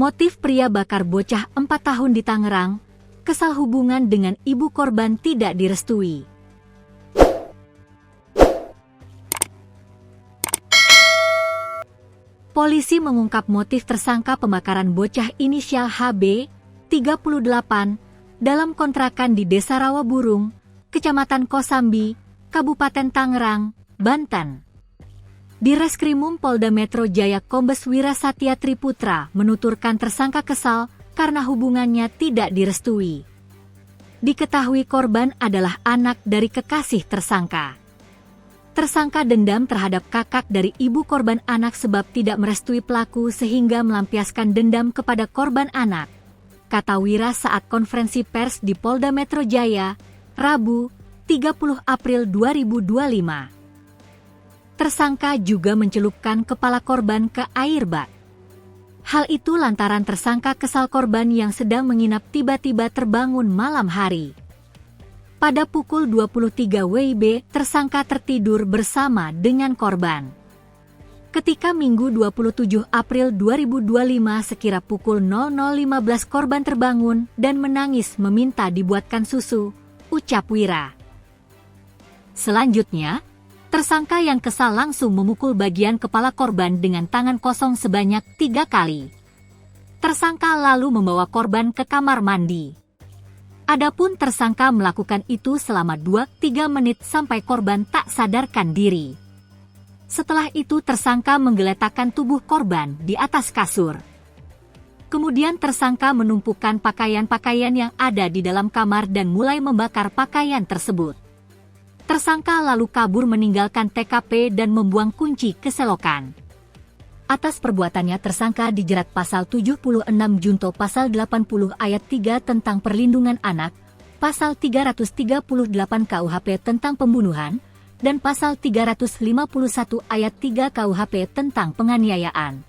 Motif pria bakar bocah 4 tahun di Tangerang, kesal hubungan dengan ibu korban tidak direstui. Polisi mengungkap motif tersangka pembakaran bocah inisial HB, 38, dalam kontrakan di Desa Rawaburung, Kecamatan Kosambi, Kabupaten Tangerang, Banten. Di Reskrimum Polda Metro Jaya Kombes Wira Satya Triputra menuturkan tersangka kesal karena hubungannya tidak direstui. Diketahui korban adalah anak dari kekasih tersangka. Tersangka dendam terhadap kakak dari ibu korban anak sebab tidak merestui pelaku sehingga melampiaskan dendam kepada korban anak, kata Wira saat konferensi pers di Polda Metro Jaya, Rabu, 30 April 2025. Tersangka juga mencelupkan kepala korban ke air bak. Hal itu lantaran tersangka kesal korban yang sedang menginap tiba-tiba terbangun malam hari. Pada pukul 23 WIB, tersangka tertidur bersama dengan korban. Ketika Minggu 27 April 2025 sekira pukul 00.15 korban terbangun dan menangis meminta dibuatkan susu, ucap Wira. Selanjutnya, tersangka yang kesal langsung memukul bagian kepala korban dengan tangan kosong sebanyak 3 kali. Tersangka lalu membawa korban ke kamar mandi. Adapun tersangka melakukan itu selama 2-3 menit sampai korban tak sadarkan diri. Setelah itu tersangka menggeletakkan tubuh korban di atas kasur. Kemudian tersangka menumpukan pakaian-pakaian yang ada di dalam kamar dan mulai membakar pakaian tersebut. Tersangka lalu kabur meninggalkan TKP dan membuang kunci ke selokan. Atas perbuatannya tersangka dijerat pasal 76 junto pasal 80 ayat 3 tentang perlindungan anak, pasal 338 KUHP tentang pembunuhan, dan pasal 351 ayat 3 KUHP tentang penganiayaan.